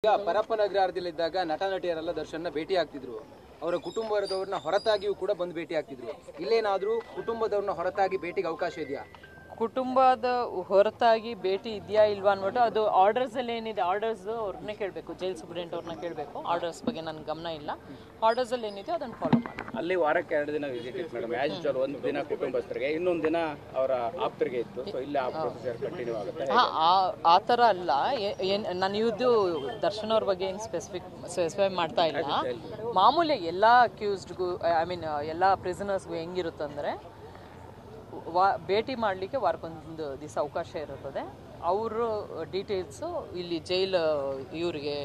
ಈಗ ಪರಪ್ಪನಗ್ರಹಾರದಲ್ಲಿದ್ದಾಗ ನಟ ನಟಿಯರೆಲ್ಲ ದರ್ಶನ ಭೇಟಿ ಆಗ್ತಿದ್ರು. ಅವರ ಕುಟುಂಬದವರನ್ನ ಹೊರತಾಗಿಯೂ ಕೂಡ ಬಂದು ಭೇಟಿ ಆಗ್ತಿದ್ರು. ಇಲ್ಲೇನಾದ್ರೂ ಕುಟುಂಬದವ್ರನ್ನ ಹೊರತಾಗಿ ಭೇಟಿಗೆ ಅವಕಾಶ ಇದೆಯಾ? ಕುಟುಂಬದ ಹೊರತಾಗಿ ಭೇಟಿ ಇದೆಯಾ ಇಲ್ವಾ ಅಂದ್ಬಿಟ್ಟು ಅದು ಆರ್ಡರ್ಸ್ ಅಲ್ಲಿ ಏನಿದೆ, ಆರ್ಡರ್ಸ್ ಅವ್ರನ್ನೇ ಕೇಳಬೇಕು, ಜೈಲ್ ಸೂಪರಿಂಟ್ ಅವ್ರನ್ನ ಕೇಳಬೇಕು. ಆರ್ಡರ್ಸ್ ಬಗ್ಗೆ ನನ್ನ ಗಮನ ಇಲ್ಲ. ಆರ್ಡರ್ಸ್ ಅಲ್ಲಿ ಏನಿದೆ ಅದನ್ನು ಫಾಲೋ ಮಾಡಿ. ಅಲ್ಲಿ ವಾರಕ್ಕೆ 2 ದಿನ ವಿಸಿಟ್ ಇತ್ತು ಮೇಡಮ್. ಆಸ್ ಯೂಶುವಲ್ ಒಂದು ದಿನ ಕುಟುಂಬಸ್ಥರಿಗೆ, ಇನ್ನೊಂದು ದಿನ ಅವರ ಆಪ್ತರಿಗೆ ಇತ್ತು. ಸೊ ಇಲ್ಲಿ ಆ ಪ್ರೊಸೀಜರ್ ಕಂಟಿನ್ಯೂ ಆಗುತ್ತೆ. ಆ ಥರ ಅಲ್ಲ. ನಾನು ಇವ್ದು ದರ್ಶನ್ ಅವ್ರ ಬಗ್ಗೆ ಏನು ಸ್ಪೆಸಿಫೈ ಮಾಡ್ತಾ ಇಲ್ಲ. ಮಾಮೂಲಿ ಎಲ್ಲ ಅಕ್ಯೂಸ್ಡ್ಗೂ ಎಲ್ಲ ಪ್ರಿಸನರ್ಸ್ಗೂ ಹೆಂಗಿರುತ್ತಂದರೆ ಭೇಟಿ ಮಾಡಲಿಕ್ಕೆ ವಾರಕ್ಕೊಂದು ದಿವಸ ಅವಕಾಶ ಇರುತ್ತದೆ. ಅವರು ಡೀಟೇಲ್ಸು ಇಲ್ಲಿ ಜೈಲ್ ಇವರಿಗೆ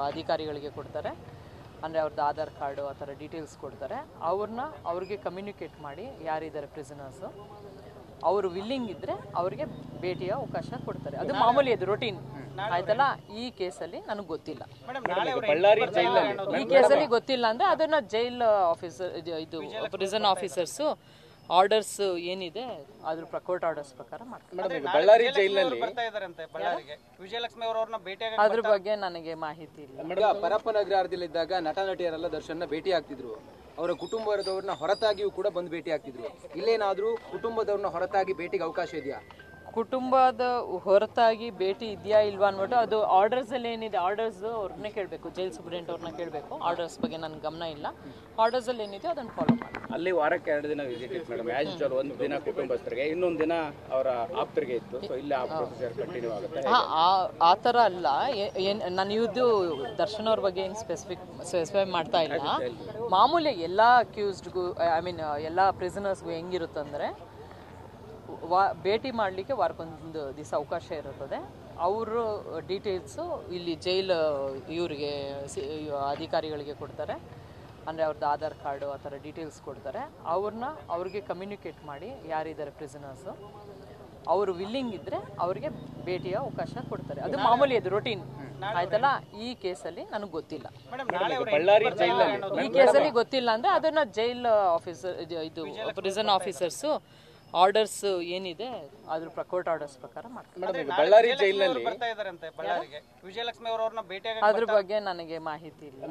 ಅಧಿಕಾರಿಗಳಿಗೆ ಕೊಡ್ತಾರೆ. ಅಂದರೆ ಅವ್ರದ್ದು ಆಧಾರ್ ಕಾರ್ಡು ಆ ಥರ ಡೀಟೇಲ್ಸ್ ಕೊಡ್ತಾರೆ. ಅವ್ರಿಗೆ ಕಮ್ಯುನಿಕೇಟ್ ಮಾಡಿ ಯಾರಿದ್ದಾರೆ ಪ್ರಿಸನರ್ಸು, ಅವರು ವಿಲ್ಲಿಂಗ್ ಇದ್ದರೆ ಅವ್ರಿಗೆ ಭೇಟಿಯ ಅವಕಾಶ ಕೊಡ್ತಾರೆ. ಅದು ಮಾಮೂಲಿ, ಅದು ರೊಟೀನ್ ಆಯ್ತಲ್ಲ. ಈ ಕೇಸಲ್ಲಿ ನನಗೆ ಗೊತ್ತಿಲ್ಲ. ಈ ಕೇಸಲ್ಲಿ ಗೊತ್ತಿಲ್ಲ ಅಂದರೆ ಅದನ್ನು ಜೈಲ್ ಆಫೀಸರ್, ಇದು ಪ್ರಿಸನ್ ಆಫೀಸರ್ಸು ಆರ್ಡರ್ಸ್ ಏನಿದೆ ಅದ್ರ ಕೋರ್ಟ್ ಆರ್ಡರ್ಸ್ ಪ್ರಕಾರ ಮಾಡ್ತಾರೆ. ಬಳ್ಳಾರಿ ಜೈಲಿನಲ್ಲಿ ಅದ್ರ ಬಗ್ಗೆ ನನಗೆ ಮಾಹಿತಿ ಇಲ್ಲ. ಪರಪ್ಪನಗ್ರಹಾರದಲ್ಲಿದ್ದಾಗ ನಟ ನಟಿಯರೆಲ್ಲ ದರ್ಶನ ಭೇಟಿ ಆಗ್ತಿದ್ರು. ಅವರ ಕುಟುಂಬದವ್ರನ್ನ ಹೊರತಾಗಿಯೂ ಕೂಡ ಬಂದು ಭೇಟಿ ಆಗ್ತಿದ್ರು. ಇಲ್ಲೇನಾದ್ರೂ ಕುಟುಂಬದವ್ರನ್ನ ಹೊರತಾಗಿ ಭೇಟಿಗೆ ಅವಕಾಶ ಇದೆಯಾ? ಕುಟುಂಬದ ಹೊರತಾಗಿ ಭೇಟಿ ಇದೆಯಾ ಇಲ್ವಾ ಅಂದ್ಬಿಟ್ಟು ಅದು ಆರ್ಡರ್ಸ್ ಅಲ್ಲಿ ಏನಿದೆ, ಆರ್ಡರ್ಸ್ ಅವ್ರನ್ನೇ ಕೇಳಬೇಕು, ಜೈಲ್ ಸೂಪರಿಂಟ್ ಅವ್ರನ್ನ ಕೇಳಬೇಕು. ಆರ್ಡರ್ಸ್ ಬಗ್ಗೆ ನನ್ನ ಗಮನ ಇಲ್ಲ. ಆರ್ಡರ್ಸ್ ಅಲ್ಲಿ ಏನಿದೆ ಅದನ್ನು ಫಾಲೋ ಮಾಡಿ. ಅಲ್ಲಿ ವಾರಕ್ಕೆ 2 ದಿನ ವಿಸಿಟ್ ಇತ್ತು ಮೇಡಮ್. ಆಸ್ ಯೂಶುವಲ್ ಒಂದು ದಿನ ಕುಟುಂಬಸ್ಥರಿಗೆ, ಇನ್ನೊಂದು ದಿನ ಅವರ ಆಪ್ತರಿಗೆ ಇತ್ತು. ಸೊ ಇಲ್ಲಿ ಆ ಪ್ರೊಸೀಜರ್ ಕಂಟಿನ್ಯೂ ಆಗುತ್ತೆ. ಆ ಥರ ಅಲ್ಲ. ನಾನು ಇವ್ದು ದರ್ಶನ್ ಅವ್ರ ಬಗ್ಗೆ ಏನು ಸ್ಪೆಸಿಫೈ ಮಾಡ್ತಾ ಇಲ್ಲ. ಮಾಮೂಲಿ ಎಲ್ಲ ಅಕ್ಯೂಸ್ಡ್ಗೂ ಎಲ್ಲ ಪ್ರಿಸನರ್ಸ್ಗೂ ಹೆಂಗಿರುತ್ತಂದರೆ ಭೇಟಿ ಮಾಡಲಿಕ್ಕೆ ವಾರಕ್ಕೊಂದು ದಿವಸ ಅವಕಾಶ ಇರುತ್ತದೆ. ಅವರು ಡೀಟೇಲ್ಸು ಇಲ್ಲಿ ಜೈಲ್ ಇವರಿಗೆ ಅಧಿಕಾರಿಗಳಿಗೆ ಕೊಡ್ತಾರೆ. ಅಂದರೆ ಅವ್ರದ್ದು ಆಧಾರ್ ಕಾರ್ಡು ಆ ಥರ ಡೀಟೇಲ್ಸ್ ಕೊಡ್ತಾರೆ. ಅವ್ರಿಗೆ ಕಮ್ಯುನಿಕೇಟ್ ಮಾಡಿ ಯಾರಿದ್ದಾರೆ ಪ್ರಿಸನರ್ಸು, ಅವರು ವಿಲ್ಲಿಂಗ್ ಇದ್ದರೆ ಅವ್ರಿಗೆ ಭೇಟಿಯ ಅವಕಾಶ ಕೊಡ್ತಾರೆ. ಅದು ಮಾಮೂಲಿ, ಅದು ರೊಟೀನ್ ಆಯ್ತಲ್ಲ. ಈ ಕೇಸಲ್ಲಿ ನನಗೆ ಗೊತ್ತಿಲ್ಲ. ಈ ಕೇಸಲ್ಲಿ ಗೊತ್ತಿಲ್ಲ ಅಂದರೆ ಅದನ್ನು ಜೈಲ್ ಆಫೀಸರ್, ಇದು ಪ್ರಿಸನ್ ಆಫೀಸರ್ಸು ಆರ್ಡರ್ಸ್ ಏನಿದೆ ಅದ್ರ ಕೋರ್ಟ್ ಆರ್ಡರ್ಸ್ ಪ್ರಕಾರ ಮಾಡ್ತಾರೆ. ಬಳ್ಳಾರಿ ಜೈಲಿನಲ್ಲಿ ಅದ್ರ ಬಗ್ಗೆ ನನಗೆ ಮಾಹಿತಿ ಇಲ್ಲ.